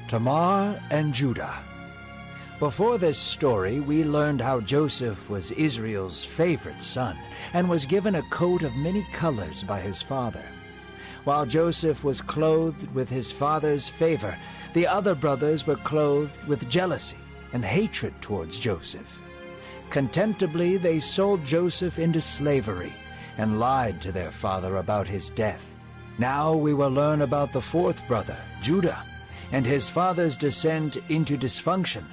Tamar and Judah. Before this story, we learned how Joseph was Israel's favorite son and was given a coat of many colors by his father. While Joseph was clothed with his father's favor, the other brothers were clothed with jealousy and hatred towards Joseph. Contemptibly, they sold Joseph into slavery and lied to their father about his death. Now we will learn about the fourth brother, Judah, and his father's descent into dysfunction,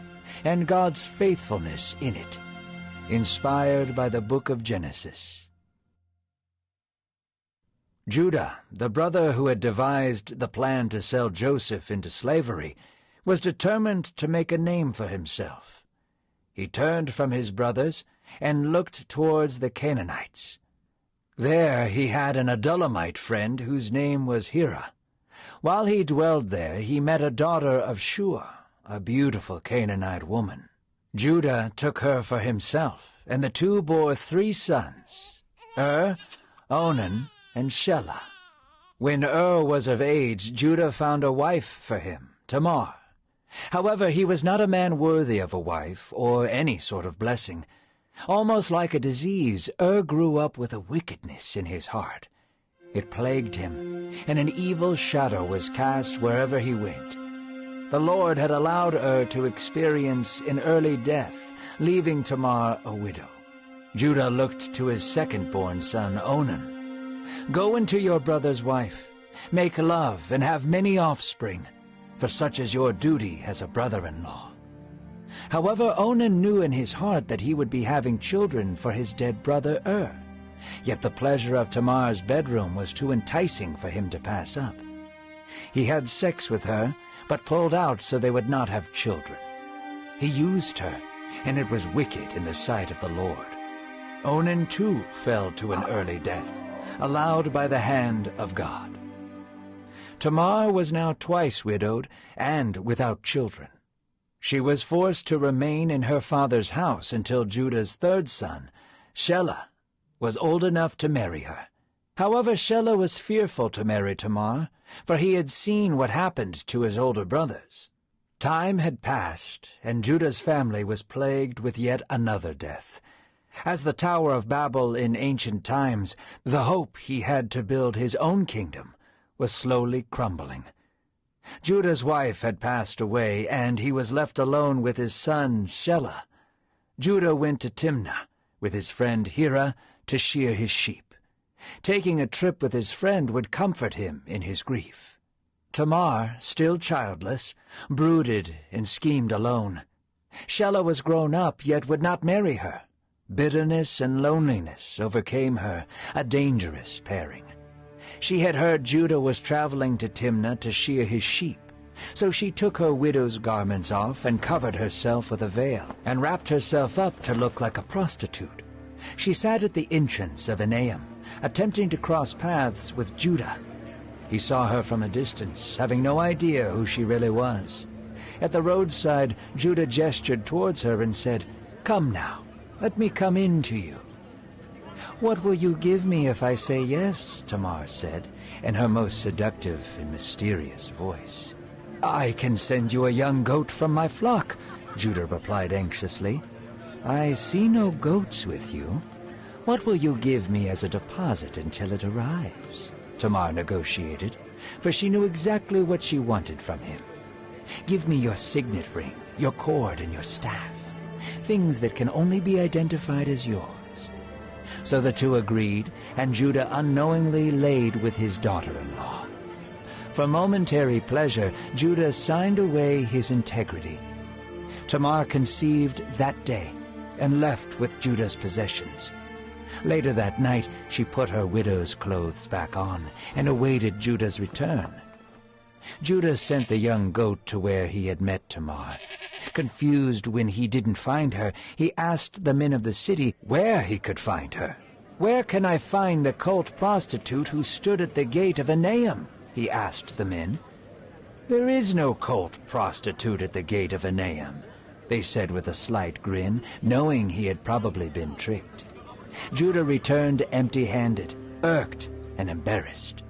and God's faithfulness in it, inspired by the book of Genesis. Judah, the brother who had devised the plan to sell Joseph into slavery, was determined to make a name for himself. He turned from his brothers and looked towards the Canaanites. There he had an Adullamite friend whose name was Hira. While he dwelled there, he met a daughter of Shua, a beautiful Canaanite woman. Judah took her for himself, and the two bore 3 sons, Onan, and Shelah. When was of age, Judah found a wife for him, Tamar. However, he was not a man worthy of a wife or any sort of blessing. Almost like a disease, grew up with a wickedness in his heart. It plagued him, and an evil shadow was cast wherever he went. The Lord had allowed to experience an early death, leaving Tamar a widow. Judah looked to his second-born son, Onan. "Go into your brother's wife, make love, and have many offspring, for such is your duty as a brother-in-law." However, Onan knew in his heart that he would be having children for his dead brother Yet the pleasure of Tamar's bedroom was too enticing for him to pass up. He had sex with her, but pulled out so they would not have children. He used her, and it was wicked in the sight of the Lord. Onan too fell to an early death, allowed by the hand of God. Tamar was now twice widowed and without children. She was forced to remain in her father's house until Judah's third son, Shelah, was old enough to marry her. However, Shelah was fearful to marry Tamar, for he had seen what happened to his older brothers. Time had passed, and Judah's family was plagued with yet another death. As the Tower of Babel in ancient times, the hope he had to build his own kingdom was slowly crumbling. Judah's wife had passed away, and he was left alone with his son Shelah. Judah went to Timnah with his friend Hira to shear his sheep. Taking a trip with his friend would comfort him in his grief. Tamar, still childless, brooded and schemed alone. Shelah was grown up, yet would not marry her. Bitterness and loneliness overcame her, a dangerous pairing. She had heard Judah was traveling to Timnah to shear his sheep, so she took her widow's garments off and covered herself with a veil, and wrapped herself up to look like a prostitute. She sat at the entrance of Enaim, attempting to cross paths with Judah. He saw her from a distance, having no idea who she really was. At the roadside, Judah gestured towards her and said, "Come now, let me come in to you." "What will you give me if I say yes?" Tamar said, in her most seductive and mysterious voice. "I can send you a young goat from my flock," Judah replied anxiously. "I see no goats with you. What will you give me as a deposit until it arrives?" Tamar negotiated, for she knew exactly what she wanted from him. "Give me your signet ring, your cord, and your staff, things that can only be identified as yours." So the two agreed, and Judah unknowingly laid with his daughter-in-law. For momentary pleasure, Judah signed away his integrity. Tamar conceived that day and left with Judah's possessions. Later that night, she put her widow's clothes back on and awaited Judah's return. Judah sent the young goat to where he had met Tamar. Confused when he didn't find her, he asked the men of the city where he could find her. "Where can I find the cult prostitute who stood at the gate of Enaim?" he asked the men. "There is no cult prostitute at the gate of Enaim," they said with a slight grin, knowing he had probably been tricked. Judah returned empty-handed, irked and embarrassed.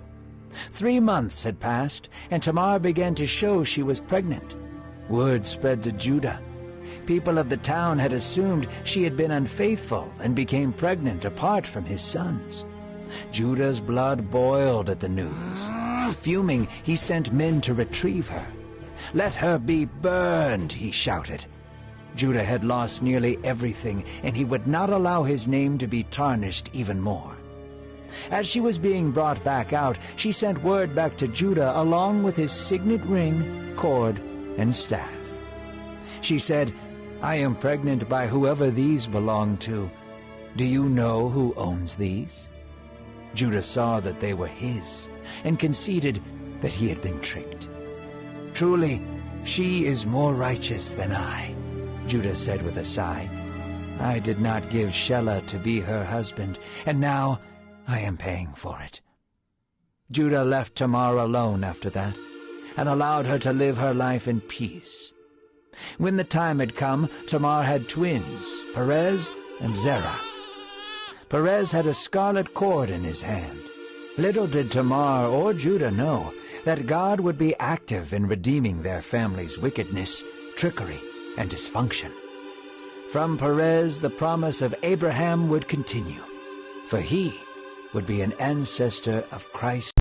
3 months had passed, and Tamar began to show she was pregnant. Word spread to Judah. People of the town had assumed she had been unfaithful and became pregnant apart from his sons. Judah's blood boiled at the news. Fuming, he sent men to retrieve her. "Let her be burned," he shouted. Judah had lost nearly everything, and he would not allow his name to be tarnished even more. As she was being brought back out, she sent word back to Judah along with his signet ring, cord, and staff. She said, "I am pregnant by whoever these belong to. Do you know who owns these?" Judah saw that they were his, and conceded that he had been tricked. "Truly, she is more righteous than I," Judah said with a sigh. "I did not give Shelah to be her husband, and now I am paying for it." Judah left Tamar alone after that, and allowed her to live her life in peace. When the time had come, Tamar had twins, Perez and Zerah. Perez had a scarlet cord in his hand. Little did Tamar or Judah know that God would be active in redeeming their family's wickedness, trickery, and dysfunction. From Perez, the promise of Abraham would continue, for he would be an ancestor of Christ